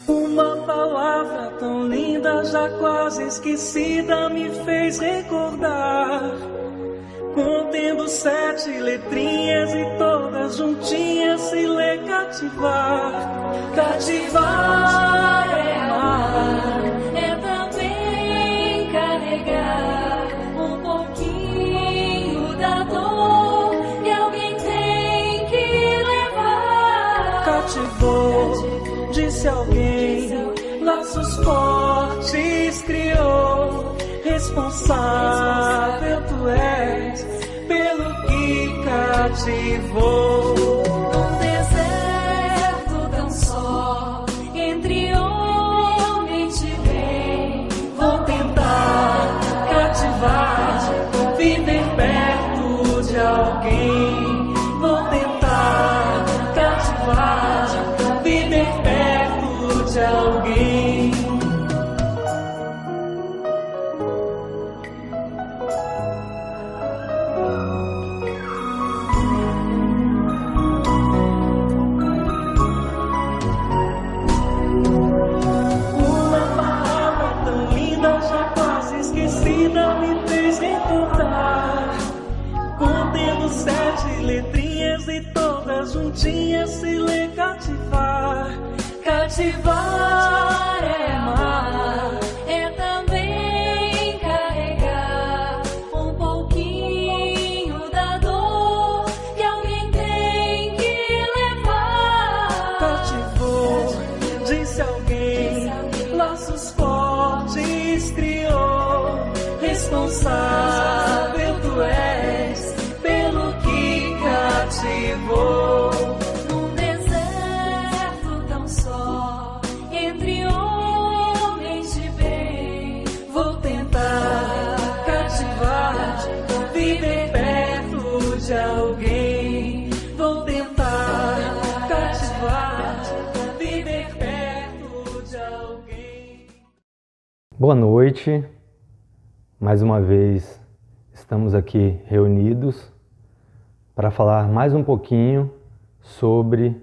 Uma palavra tão linda, já quase esquecida, me fez recordar. Contendo 7 letrinhas e todas juntinhas se lê cativar. Cativar é amar, é também carregar um pouquinho da dor que alguém tem que levar. Cativou, disse alguém, laços fortes criou. Responsável tu és pelo que cativou. Num deserto tão só, entre homem te vem. Vou tentar cativar, viver perto de alguém. Vou tentar cativar, viver perto de alguém. Me fez recordar, contendo 7 letrinhas e todas juntinhas se lê cativar. Cativar é amar, é também carregar um pouquinho da dor que alguém tem que levar. Cativou, disse alguém, laços fortes criou. Responsável tu és pelo que cativou. Num deserto tão só, entre homens de bem. Vou tentar cativar, viver perto de alguém. Vou tentar cativar, viver perto de alguém. Boa noite. Mais uma vez estamos aqui reunidos para falar mais um pouquinho sobre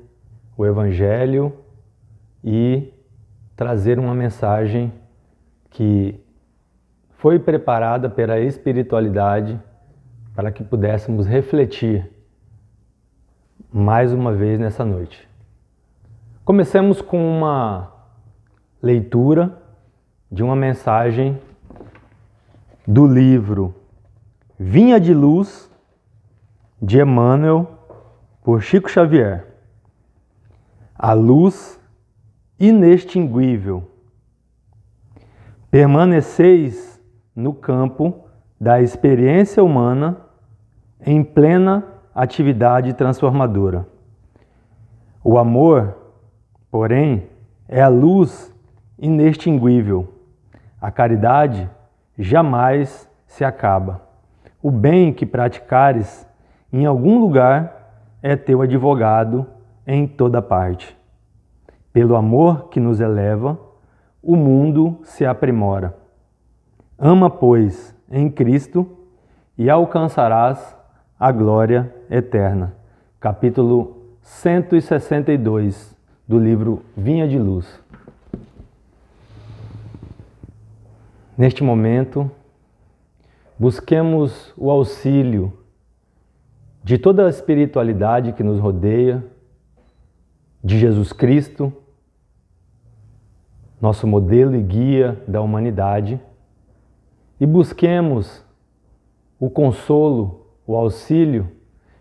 o Evangelho e trazer uma mensagem que foi preparada pela espiritualidade para que pudéssemos refletir mais uma vez nessa noite. Comecemos com uma leitura de uma mensagem do livro Vinha de Luz, de Emmanuel, por Chico Xavier. A luz inextinguível. Permaneceis no campo da experiência humana em plena atividade transformadora. O amor, porém, é a luz inextinguível. A caridade jamais se acaba. O bem que praticares em algum lugar é teu advogado em toda parte. Pelo amor que nos eleva, o mundo se aprimora. Ama, pois, em Cristo e alcançarás a glória eterna. Capítulo 162 do livro Vinha de Luz. Neste momento, busquemos o auxílio de toda a espiritualidade que nos rodeia, de Jesus Cristo, nosso modelo e guia da humanidade, e busquemos o consolo, o auxílio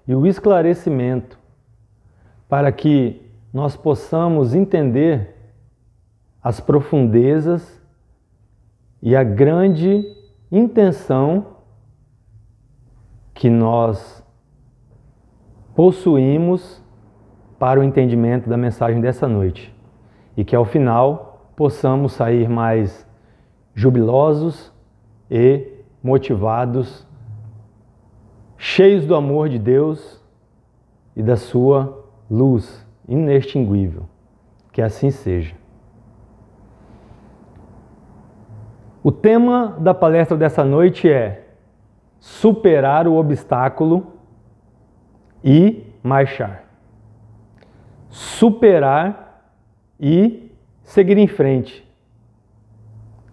e o esclarecimento para que nós possamos entender as profundezas e a grande intenção que nós possuímos para o entendimento da mensagem dessa noite. E que ao final possamos sair mais jubilosos e motivados, cheios do amor de Deus e da sua luz inextinguível. Que assim seja. O tema da palestra dessa noite é superar o obstáculo e marchar. Superar e seguir em frente.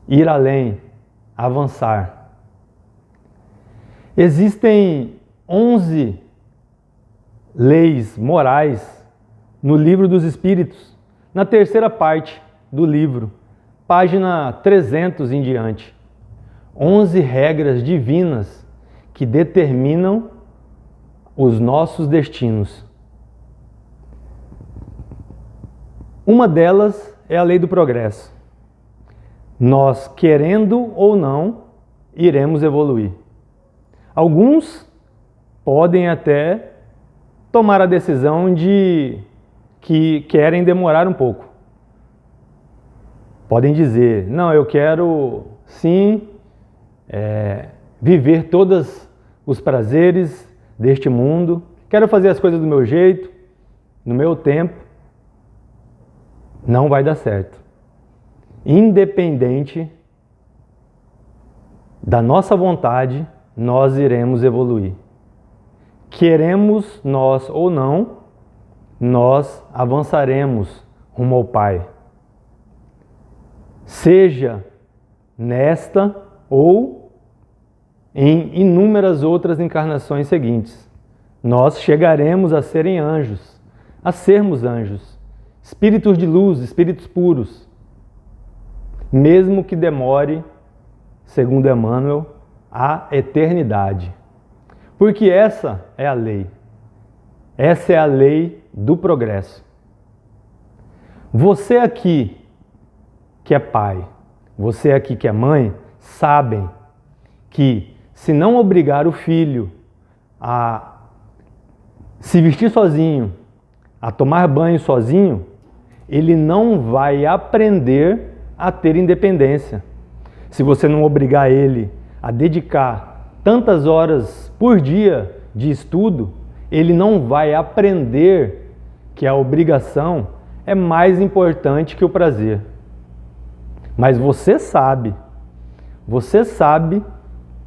Ir além, avançar. Existem 11 leis morais no Livro dos Espíritos, na terceira parte do livro, página 300 em diante. 11 regras divinas que determinam os nossos destinos. Uma delas é a lei do progresso. Nós, querendo ou não, iremos evoluir. Alguns podem até tomar a decisão de que querem demorar um pouco. Podem dizer, não, eu quero sim viver todos os prazeres deste mundo, quero fazer as coisas do meu jeito, no meu tempo. Não vai dar certo. Independente da nossa vontade, nós iremos evoluir. Queremos nós ou não, nós avançaremos rumo ao Pai. Seja nesta ou em inúmeras outras encarnações seguintes. Nós chegaremos a serem anjos, a sermos anjos, espíritos de luz, espíritos puros. Mesmo que demore, segundo Emmanuel, a eternidade. Porque essa é a lei. Essa é a lei do progresso. Você aqui que é pai, você aqui que é mãe, sabem que se não obrigar o filho a se vestir sozinho, a tomar banho sozinho, ele não vai aprender a ter independência. Se você não obrigar ele a dedicar tantas horas por dia de estudo, ele não vai aprender que a obrigação é mais importante que o prazer. Mas você sabe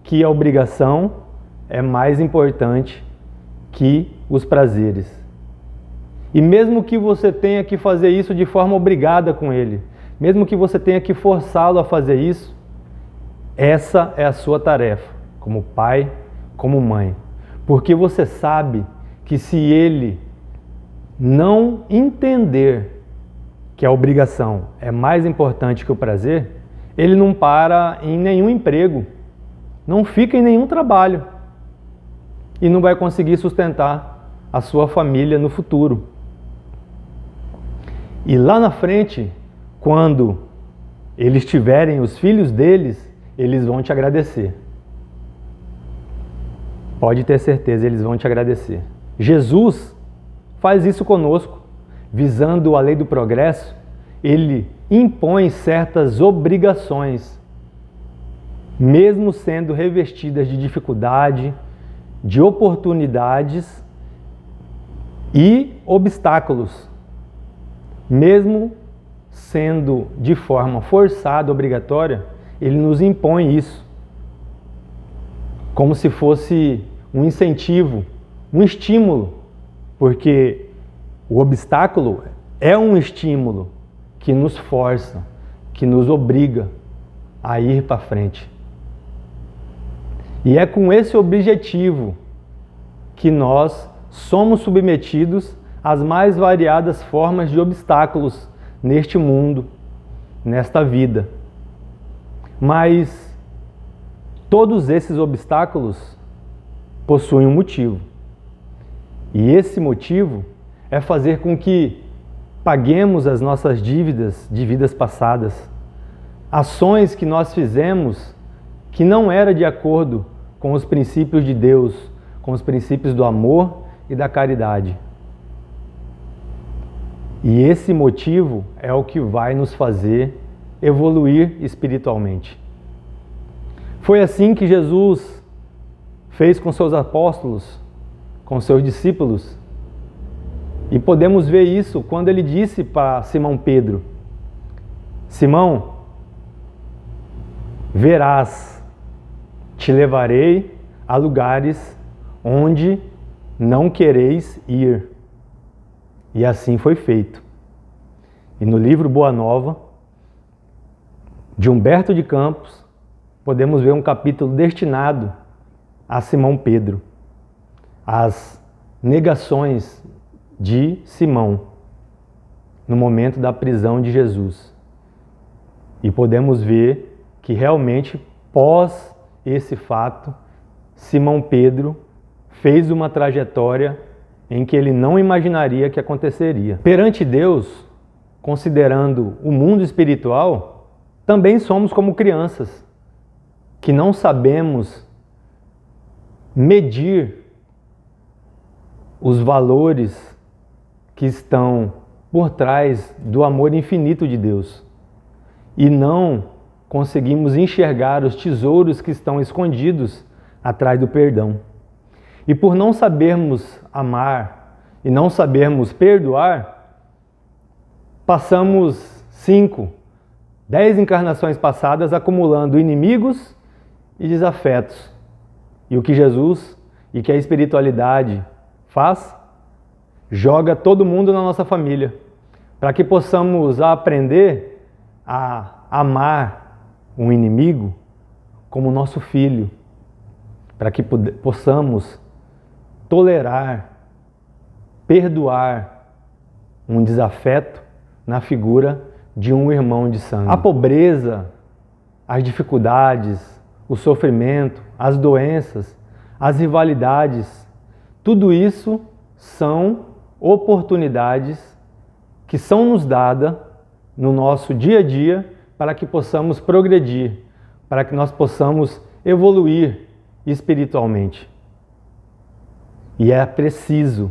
que a obrigação é mais importante que os prazeres. E mesmo que você tenha que fazer isso de forma obrigada com ele, mesmo que você tenha que forçá-lo a fazer isso, essa é a sua tarefa, como pai, como mãe. Porque você sabe que se ele não entender que a obrigação é mais importante que o prazer, ele não para em nenhum emprego, não fica em nenhum trabalho e não vai conseguir sustentar a sua família no futuro. E lá na frente, quando eles tiverem os filhos deles, eles vão te agradecer. Pode ter certeza, eles vão te agradecer. Jesus faz isso conosco, visando a lei do progresso. Ele impõe certas obrigações, mesmo sendo revestidas de dificuldade, de oportunidades e obstáculos. Mesmo sendo de forma forçada, obrigatória, ele nos impõe isso, como se fosse um incentivo, um estímulo, porque o obstáculo é um estímulo que nos força, que nos obriga a ir para frente. E é com esse objetivo que nós somos submetidos às mais variadas formas de obstáculos neste mundo, nesta vida. Mas todos esses obstáculos possuem um motivo. E esse motivo é fazer com que paguemos as nossas dívidas de vidas passadas. Ações que nós fizemos que não era de acordo com os princípios de Deus, com os princípios do amor e da caridade. E esse motivo é o que vai nos fazer evoluir espiritualmente. Foi assim que Jesus fez com seus apóstolos, com seus discípulos. E podemos ver isso quando ele disse para Simão Pedro: Simão, verás, te levarei a lugares onde não quereis ir. E assim foi feito. E no livro Boa Nova, de Humberto de Campos, podemos ver um capítulo destinado a Simão Pedro, as negações de Simão no momento da prisão de Jesus. E podemos ver que realmente, pós esse fato, Simão Pedro fez uma trajetória em que ele não imaginaria que aconteceria. Perante Deus, considerando o mundo espiritual, também somos como crianças, que não sabemos medir os valores que estão por trás do amor infinito de Deus e não conseguimos enxergar os tesouros que estão escondidos atrás do perdão. E por não sabermos amar e não sabermos perdoar, passamos 5, 10 encarnações passadas acumulando inimigos e desafetos. E o que Jesus e que a espiritualidade faz? Joga todo mundo na nossa família, para que possamos aprender a amar um inimigo como nosso filho, para que possamos tolerar, perdoar um desafeto na figura de um irmão de sangue. A pobreza, as dificuldades, o sofrimento, as doenças, as rivalidades, tudo isso são oportunidades que são nos dadas no nosso dia a dia para que possamos progredir, para que nós possamos evoluir espiritualmente. E é preciso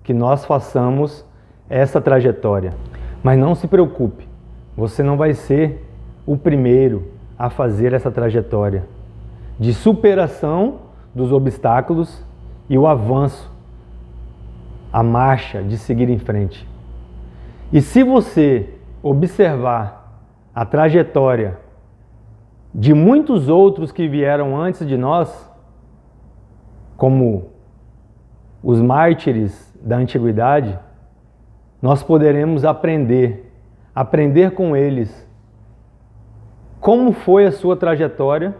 que nós façamos essa trajetória. Mas não se preocupe, você não vai ser o primeiro a fazer essa trajetória de superação dos obstáculos e o avanço, a marcha de seguir em frente. E se você observar a trajetória de muitos outros que vieram antes de nós, como os mártires da antiguidade, nós poderemos aprender com eles como foi a sua trajetória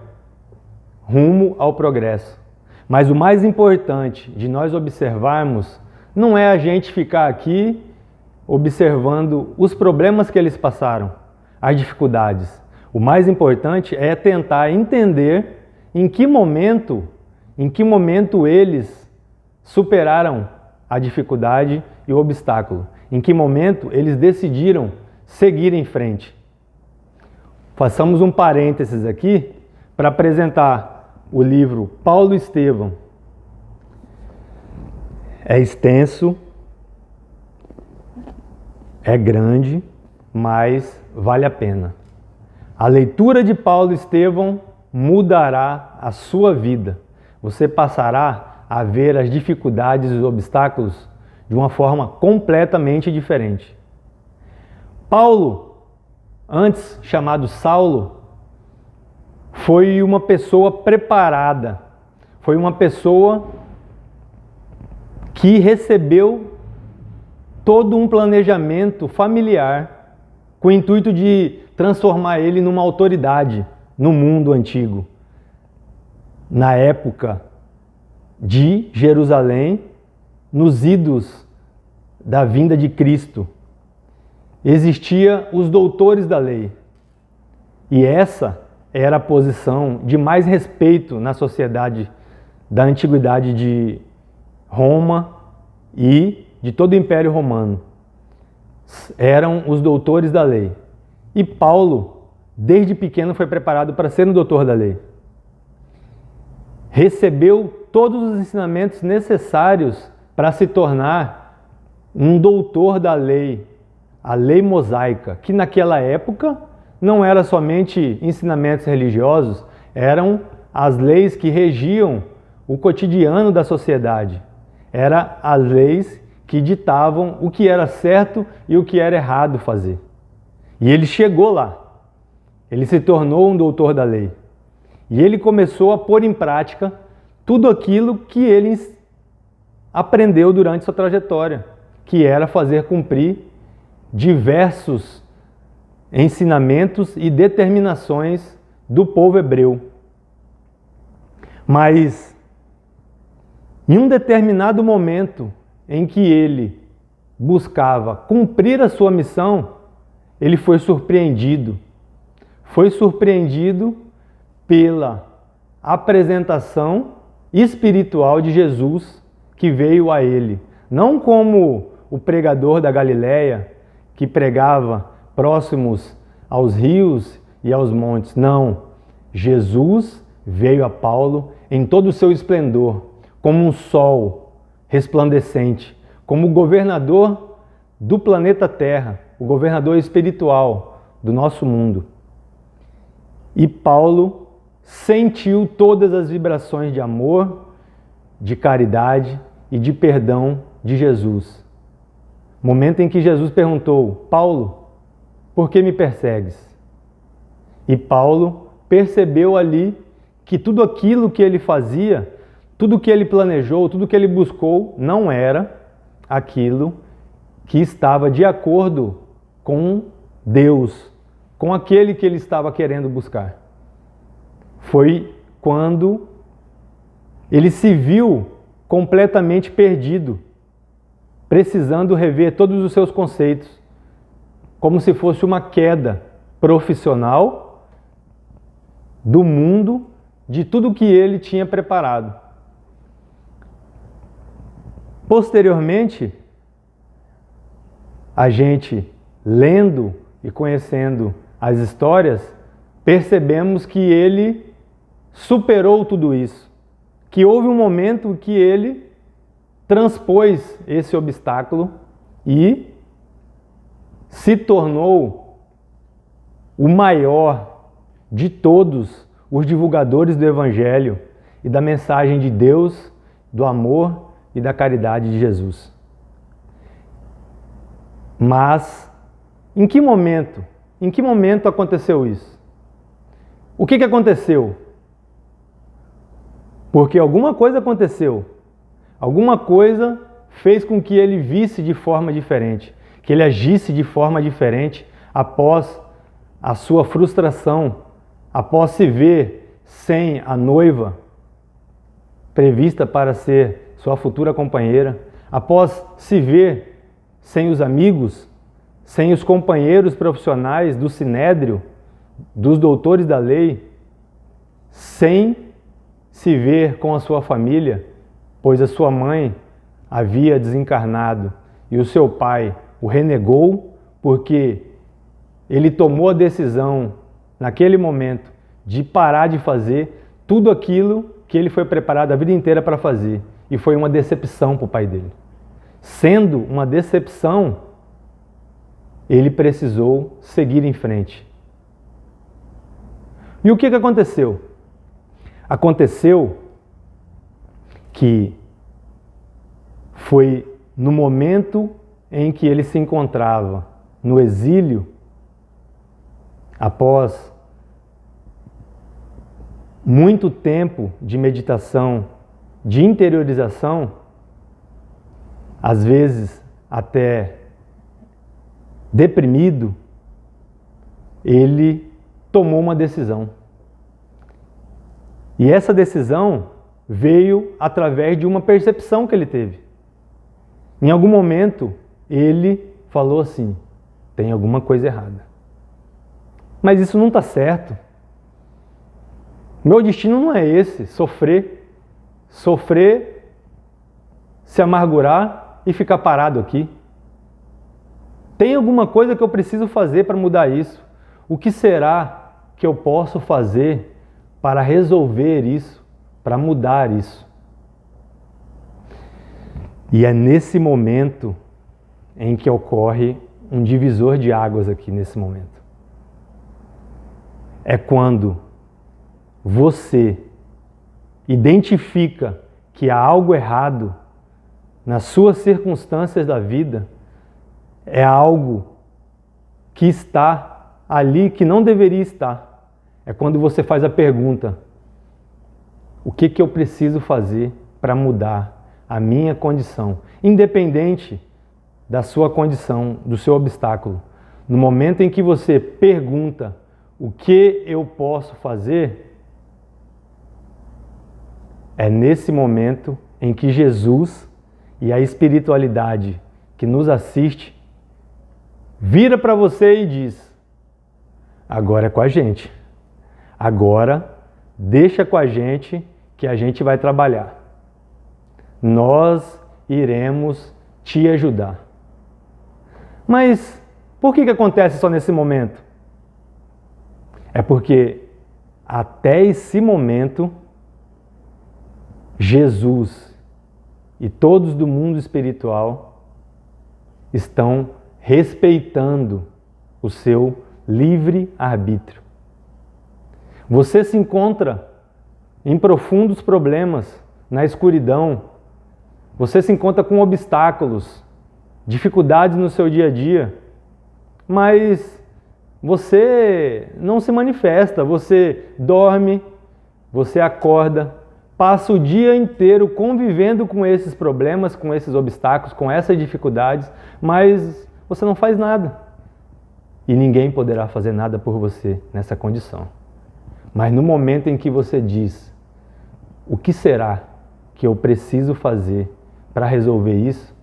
rumo ao progresso. Mas o mais importante de nós observarmos não é a gente ficar aqui observando os problemas que eles passaram, as dificuldades. O mais importante é tentar entender em que momento eles superaram a dificuldade e o obstáculo. Em que momento eles decidiram seguir em frente. Façamos um parênteses aqui para apresentar o livro Paulo Estevão. É extenso, é grande, mas vale a pena. A leitura de Paulo Estevão mudará a sua vida. Você passará a ver as dificuldades e os obstáculos de uma forma completamente diferente. Paulo, antes chamado Saulo, foi uma pessoa preparada, foi uma pessoa que recebeu todo um planejamento familiar com o intuito de transformar ele numa autoridade no mundo antigo. Na época de Jerusalém, nos idos da vinda de Cristo, existiam os doutores da lei. E essa era a posição de mais respeito na sociedade da antiguidade de Roma e de todo o Império Romano. Eram os doutores da lei. E Paulo, desde pequeno, foi preparado para ser um doutor da lei. Recebeu todos os ensinamentos necessários para se tornar um doutor da lei, a lei mosaica, que naquela época não era somente ensinamentos religiosos, eram as leis que regiam o cotidiano da sociedade. Eram as leis que ditavam o que era certo e o que era errado fazer. E ele chegou lá. Ele se tornou um doutor da lei. E ele começou a pôr em prática tudo aquilo que ele aprendeu durante sua trajetória, que era fazer cumprir diversos ensinamentos e determinações do povo hebreu. Mas, em um determinado momento em que ele buscava cumprir a sua missão, ele foi surpreendido. Foi surpreendido pela apresentação espiritual de Jesus que veio a ele. Não como o pregador da Galileia que pregava próximos aos rios e aos montes. Não. Jesus veio a Paulo em todo o seu esplendor, como um sol resplandecente, como o governador do planeta Terra, o governador espiritual do nosso mundo. E Paulo sentiu todas as vibrações de amor, de caridade e de perdão de Jesus. Momento em que Jesus perguntou: Paulo, por que me persegues? E Paulo percebeu ali que tudo aquilo que ele fazia, tudo que ele planejou, tudo que ele buscou, não era aquilo que estava de acordo com Deus, com aquele que ele estava querendo buscar. Foi quando ele se viu completamente perdido, precisando rever todos os seus conceitos, como se fosse uma queda profissional do mundo, de tudo que ele tinha preparado. Posteriormente, a gente, lendo e conhecendo as histórias, percebemos que ele superou tudo isso, que houve um momento que ele transpôs esse obstáculo e se tornou o maior de todos os divulgadores do Evangelho e da mensagem de Deus, do amor e da caridade de Jesus. Mas, em que momento aconteceu isso? O que aconteceu? Porque alguma coisa aconteceu, alguma coisa fez com que ele visse de forma diferente, que ele agisse de forma diferente após a sua frustração, após se ver sem a noiva prevista para ser sua futura companheira, após se ver sem os amigos, sem os companheiros profissionais do sinédrio, dos doutores da lei, sem se ver com a sua família, pois a sua mãe havia desencarnado e o seu pai o renegou porque ele tomou a decisão naquele momento de parar de fazer tudo aquilo que ele foi preparado a vida inteira para fazer, e foi uma decepção para o pai dele. Sendo uma decepção, ele precisou seguir em frente. E o que aconteceu? Aconteceu que foi no momento em que ele se encontrava no exílio, após muito tempo de meditação, de interiorização, às vezes até deprimido, ele tomou uma decisão. E essa decisão veio através de uma percepção que ele teve. Em algum momento, ele falou assim: tem alguma coisa errada. Mas isso não está certo. Meu destino não é esse, sofrer, se amargurar e ficar parado aqui. Tem alguma coisa que eu preciso fazer para mudar isso. O que será que eu posso fazer para resolver isso, para mudar isso? E é nesse momento em que ocorre um divisor de águas aqui nesse momento. É quando você identifica que há algo errado nas suas circunstâncias da vida, é algo que está ali que não deveria estar. É quando você faz a pergunta: O que eu preciso fazer para mudar a minha condição, independente da sua condição, do seu obstáculo. No momento em que você pergunta o que eu posso fazer, é nesse momento em que Jesus e a espiritualidade que nos assiste vira para você e diz: agora é com a gente. Agora deixa com a gente que a gente vai trabalhar. Nós iremos te ajudar. Mas por que acontece só nesse momento? É porque até esse momento Jesus e todos do mundo espiritual estão respeitando o seu livre arbítrio. Você se encontra em profundos problemas, na escuridão. Você se encontra com obstáculos, dificuldades no seu dia a dia, mas você não se manifesta, você dorme, você acorda, passa o dia inteiro convivendo com esses problemas, com esses obstáculos, com essas dificuldades, mas você não faz nada. E ninguém poderá fazer nada por você nessa condição. Mas no momento em que você diz: o que será que eu preciso fazer para resolver isso?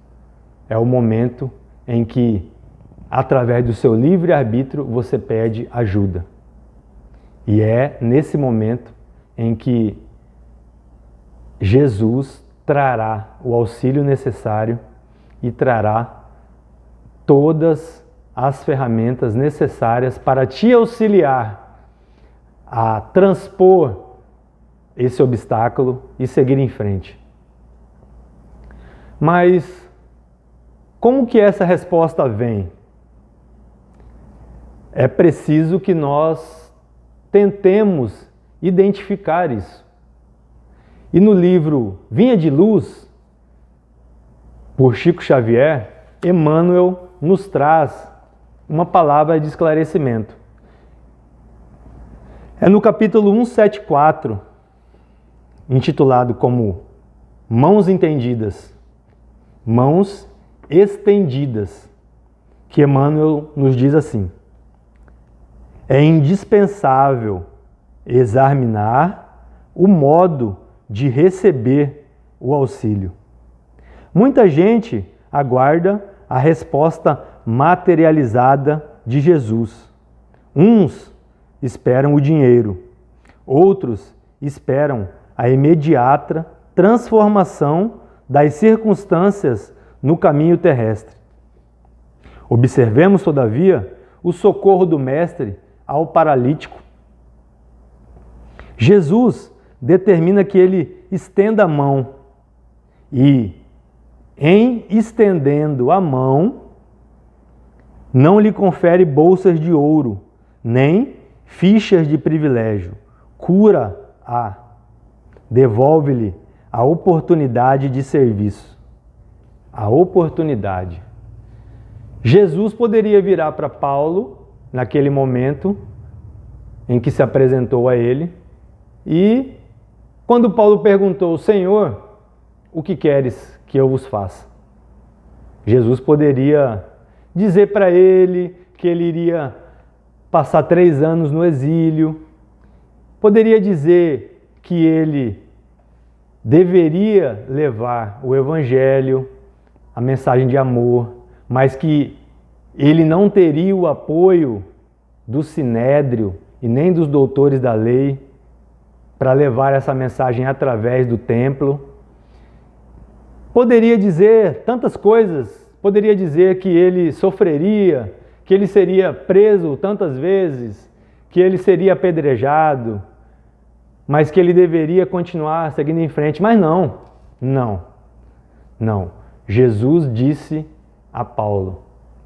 É o momento em que, através do seu livre-arbítrio, você pede ajuda. E é nesse momento em que Jesus trará o auxílio necessário e trará todas as ferramentas necessárias para te auxiliar a transpor esse obstáculo e seguir em frente. Mas como que essa resposta vem? É preciso que nós tentemos identificar isso. E no livro Vinha de Luz, por Chico Xavier, Emmanuel nos traz uma palavra de esclarecimento. É no capítulo 174, intitulado como Mãos Entendidas, Mãos Estendidas, que Emmanuel nos diz assim: é indispensável examinar o modo de receber o auxílio. Muita gente aguarda a resposta materializada de Jesus. Uns esperam o dinheiro, outros esperam a imediata transformação das circunstâncias no caminho terrestre. Observemos, todavia, o socorro do Mestre ao paralítico. Jesus determina que ele estenda a mão e, em estendendo a mão, não lhe confere bolsas de ouro, nem fichas de privilégio. Cura-a, devolve-lhe a oportunidade de serviço. A oportunidade. Jesus poderia virar para Paulo, naquele momento em que se apresentou a ele, e quando Paulo perguntou: Senhor, o que queres que eu vos faça? Jesus poderia dizer para ele que ele iria passar 3 anos no exílio, poderia dizer que ele deveria levar o Evangelho, a mensagem de amor, mas que ele não teria o apoio do Sinédrio e nem dos doutores da lei para levar essa mensagem através do templo. Poderia dizer tantas coisas, poderia dizer que ele sofreria, que ele seria preso tantas vezes, que ele seria apedrejado, mas que ele deveria continuar seguindo em frente. Mas não. Jesus disse a Paulo: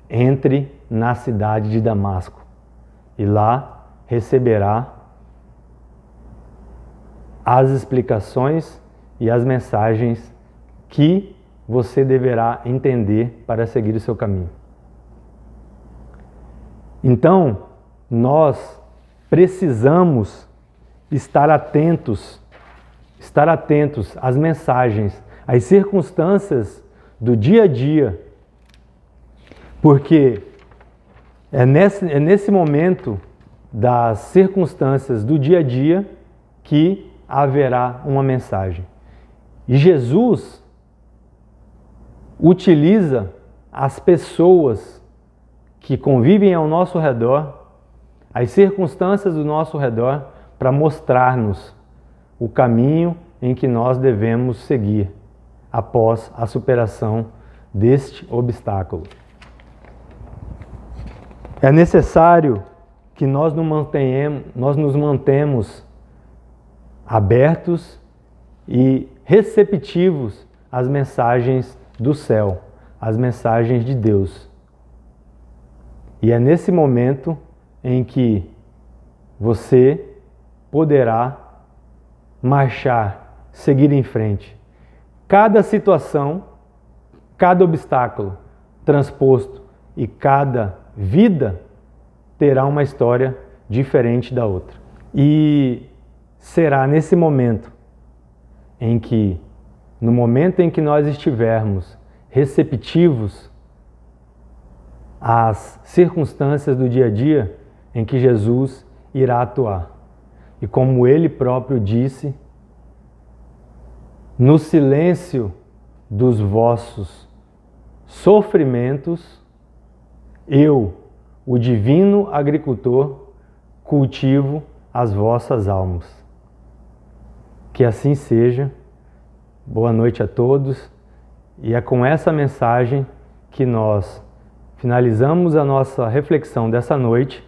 entre na cidade de Damasco e lá receberá as explicações e as mensagens que você deverá entender para seguir o seu caminho. Então, nós precisamos estar atentos, estar atentos às mensagens, às circunstâncias do dia a dia, porque é nesse momento das circunstâncias do dia a dia que haverá uma mensagem. E Jesus utiliza as pessoas que convivem ao nosso redor, as circunstâncias do nosso redor, para mostrar-nos o caminho em que nós devemos seguir após a superação deste obstáculo. É necessário que nós nos mantemos abertos e receptivos às mensagens do céu, às mensagens de Deus. E é nesse momento em que você poderá marchar, seguir em frente. Cada situação, cada obstáculo transposto e cada vida terá uma história diferente da outra. E será nesse momento no momento em que nós estivermos receptivos às circunstâncias do dia a dia, em que Jesus irá atuar. E como Ele próprio disse, no silêncio dos vossos sofrimentos, eu, o divino agricultor, cultivo as vossas almas. Que assim seja. Boa noite a todos. E é com essa mensagem que nós finalizamos a nossa reflexão dessa noite,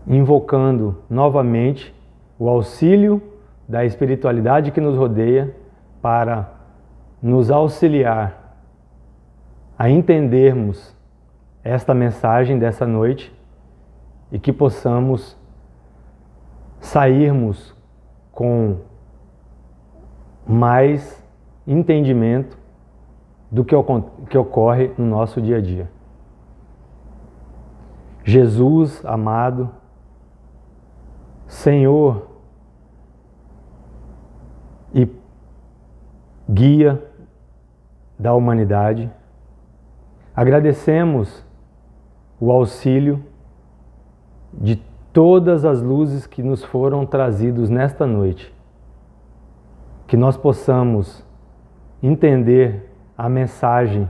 invocando novamente o auxílio da espiritualidade que nos rodeia para nos auxiliar a entendermos esta mensagem dessa noite e que possamos sairmos com mais entendimento do que ocorre no nosso dia a dia. Jesus amado, Senhor e guia da humanidade, agradecemos o auxílio de todas as luzes que nos foram trazidos nesta noite. Que nós possamos entender a mensagem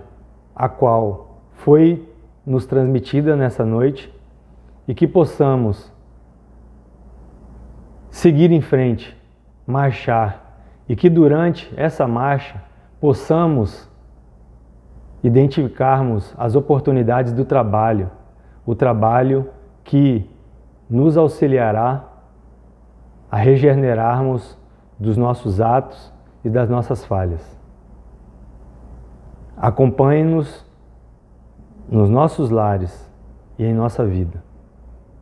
a qual foi nos transmitida nessa noite e que possamos seguir em frente, marchar, e que durante essa marcha possamos identificarmos as oportunidades do trabalho, o trabalho que nos auxiliará a regenerarmos dos nossos atos e das nossas falhas. Acompanhe-nos nos nossos lares e em nossa vida.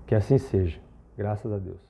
Que assim seja. Graças a Deus.